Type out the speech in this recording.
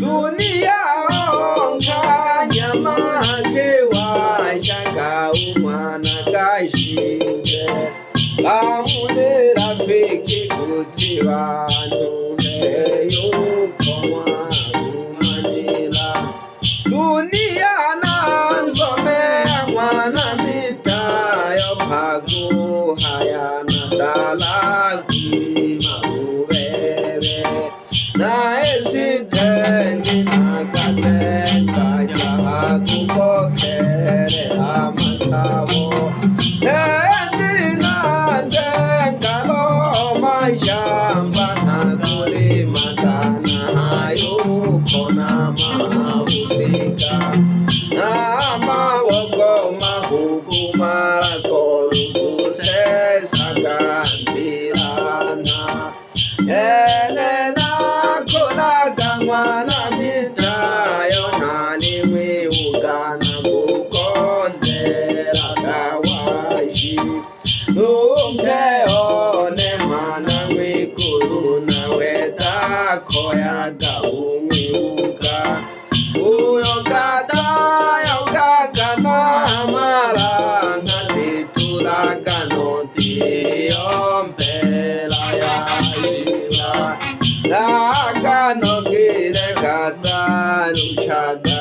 Dunia onka nyama kewa shaka umana kashinje amune rafiki kutiwa no heyo koma umanila dunia na nzome mwana mita yo pagu haya na dalagi mabubebe na esiteni nakateka jaha kukokere amasabo endina zengalo mashamba na kulima tana hayo kona mahabusika na mawoko mahukuma korubuse sagandirana mwana mitayo naniwe ugana kukondera kawashi numkeone mana wikuru nawe takoyaga umwibuka uyokatayokakana maranga tituragano tiyompela yashira Lagano kire kata nuchaga